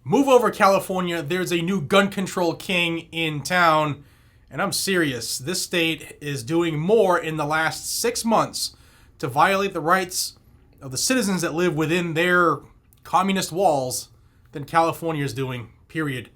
Move over, California. There's a new gun control king in town. And I'm serious. This state is doing more in the last 6 months to violate the rights of the citizens that live within their communist walls than California is doing, period.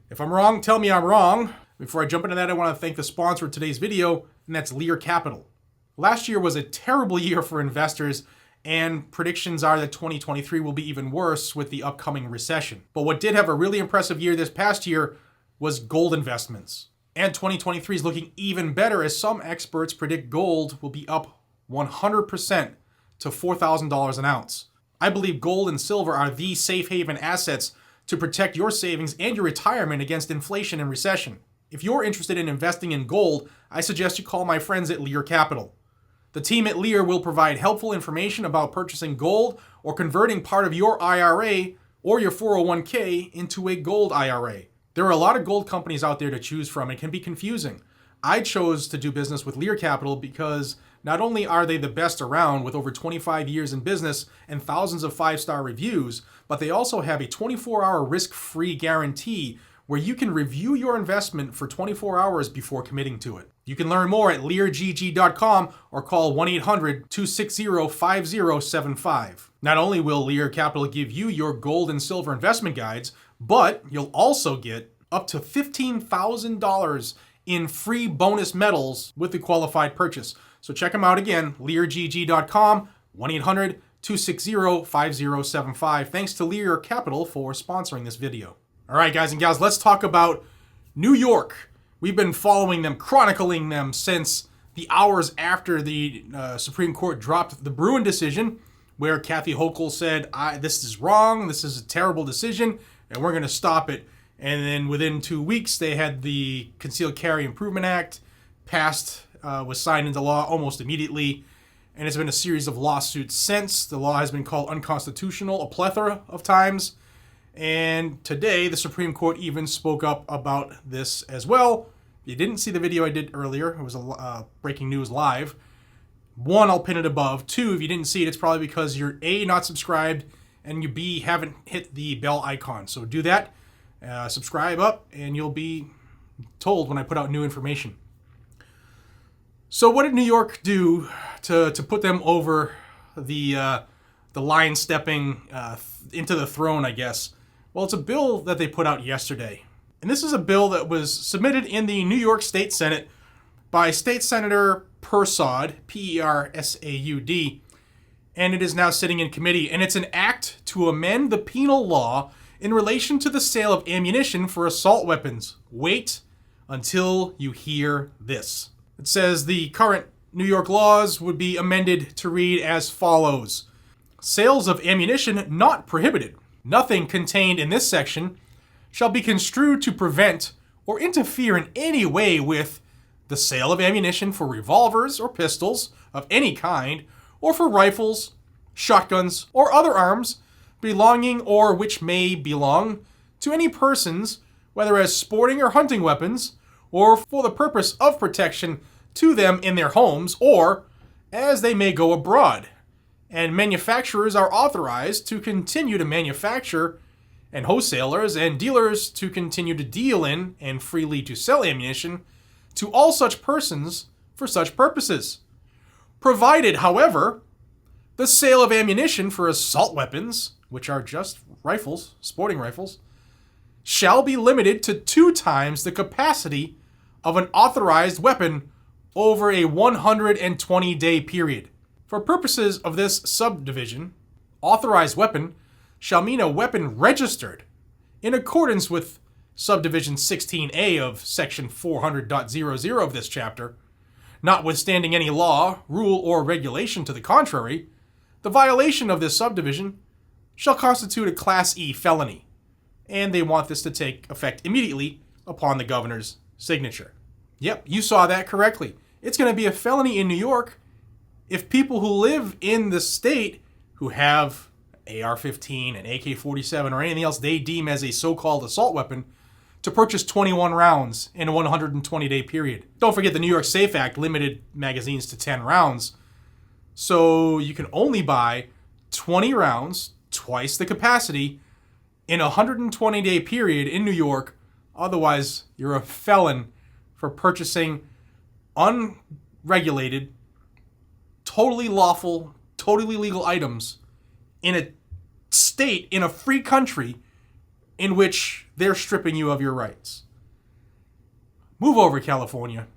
If I'm wrong, tell me I'm wrong. Before I jump into that, I want to thank the sponsor of today's video, and that's Lear Capital. Last year was a terrible year for investors, and predictions are that 2023 will be even worse with the upcoming recession. But what did have a really impressive year this past year was gold investments. And 2023 is looking even better as some experts predict gold will be up 100% to $4,000 an ounce. I believe gold and silver are the safe haven assets to protect your savings and your retirement against inflation and recession. If you're interested in investing in gold, I suggest you call my friends at Lear Capital. The team at Lear will provide helpful information about purchasing gold or converting part of your IRA or your 401k into a gold IRA. There are a lot of gold companies out there to choose from. It can be confusing. I chose to do business with Lear Capital because not only are they the best around with over 25 years in business and thousands of 5-star reviews, but they also have a 24-hour risk-free guarantee where you can review your investment for 24 hours before committing to it. You can learn more at leargg.com or call 1-800-260-5075. Not only will Lear Capital give you your gold and silver investment guides, but you'll also get up to $15,000 in free bonus metals with the qualified purchase. So check them out again, leargg.com, 1-800-260-5075. Thanks to Lear Capital for sponsoring this video. All right, guys and gals, let's talk about New York. We've been following them, chronicling them since the hours after the Supreme Court dropped the Bruen decision, where Kathy Hochul said, this is wrong, this is a terrible decision, and we're going to stop it. And then within 2 weeks, they had the Concealed Carry Improvement Act passed, was signed into law almost immediately. And it's been a series of lawsuits since. The law has been called unconstitutional a plethora of times. And today, the Supreme Court even spoke up about this as well. If you didn't see the video I did earlier, it was a breaking news live. 1, I'll pin it above. 2, if you didn't see it, it's probably because you're A, not subscribed, and you B, haven't hit the bell icon. So do that. Subscribe up, and you'll be told when I put out new information. So what did New York do to put them over the line stepping into the throne, I guess? Well, it's a bill that they put out yesterday. And this is a bill that was submitted in the New York State Senate by State Senator Persaud, P-E-R-S-A-U-D, and it is now sitting in committee. And it's an act to amend the penal law in relation to the sale of ammunition for assault weapons. Wait until you hear this. It says the current New York laws would be amended to read as follows. Sales of ammunition not prohibited. Nothing contained in this section shall be construed to prevent or interfere in any way with the sale of ammunition for revolvers or pistols of any kind, or for rifles, shotguns, or other arms belonging or which may belong to any persons, whether as sporting or hunting weapons, or for the purpose of protection to them in their homes, or as they may go abroad. And manufacturers are authorized to continue to manufacture, and wholesalers and dealers to continue to deal in and freely to sell ammunition to all such persons for such purposes. Provided, however, the sale of ammunition for assault weapons, which are just rifles, sporting rifles, shall be limited to 2 times the capacity of an authorized weapon over a 120-day period. For purposes of this subdivision, authorized weapon shall mean a weapon registered in accordance with subdivision 16A of section 400.00 of this chapter, notwithstanding any law, rule, or regulation to the contrary. The violation of this subdivision shall constitute a Class E felony, and they want this to take effect immediately upon the governor's signature. Yep, you saw that correctly. It's going to be a felony in New York if people who live in the state who have AR-15 and AK-47 or anything else they deem as a so-called assault weapon to purchase 21 rounds in a 120-day period. Don't forget the New York SAFE Act limited magazines to 10 rounds. So you can only buy 20 rounds, twice the capacity, in a 120-day period in New York. Otherwise, you're a felon for purchasing unregulated, totally lawful, totally legal items in a state, in a free country, in which they're stripping you of your rights. Move over, California.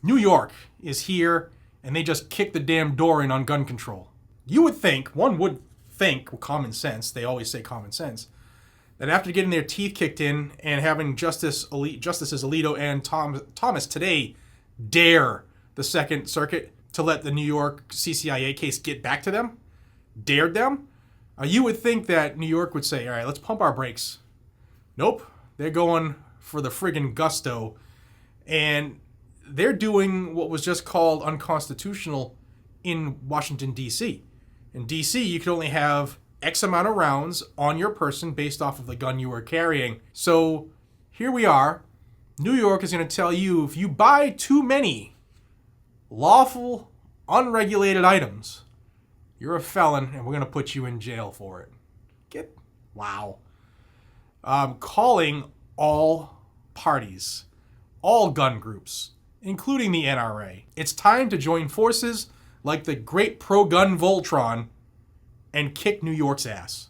New York is here, and they just kicked the damn door in on gun control. You would think, one would think, with common sense, they always say common sense, that after getting their teeth kicked in and having Justices Alito and Thomas today dare the Second Circuit to let the New York CCIA case get back to them, dared them, you would think that New York would say, all right, let's pump our brakes. Nope, they're going for the friggin' gusto, and they're doing what was just called unconstitutional in Washington, D.C. In D.C., you can only have X amount of rounds on your person based off of the gun you were carrying. So here we are. New York is going to tell you if you buy too many lawful, unregulated items, you're a felon, and we're going to put you in jail for it. Wow. Calling all parties, all gun groups, including the NRA. It's time to join forces like the great pro-gun Voltron and kick New York's ass.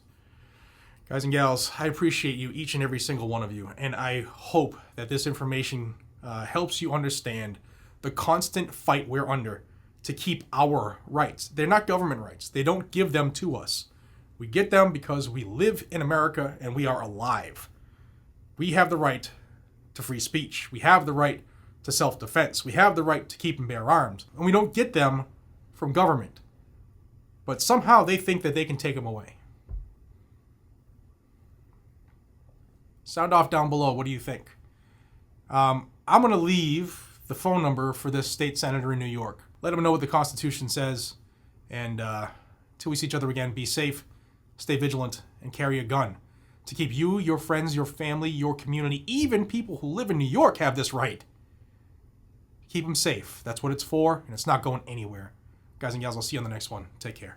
Guys and gals, I appreciate you, each and every single one of you, and I hope that this information helps you understand the constant fight we're under to keep our rights. They're not government rights. They don't give them to us. We get them because we live in America and we are alive. We have the right to free speech. We have the right to self-defense. We have the right to keep and bear arms. And we don't get them from government. But somehow they think that they can take them away. Sound off down below. What do you think? I'm going to leave the phone number for this state senator in New York. Let him know what the Constitution says. And till we see each other again, be safe, stay vigilant, and carry a gun to keep you, your friends, your family, your community, even people who live in New York have this right. Keep them safe. That's what it's for, and it's not going anywhere. Guys and gals, I'll see you on the next one. Take care.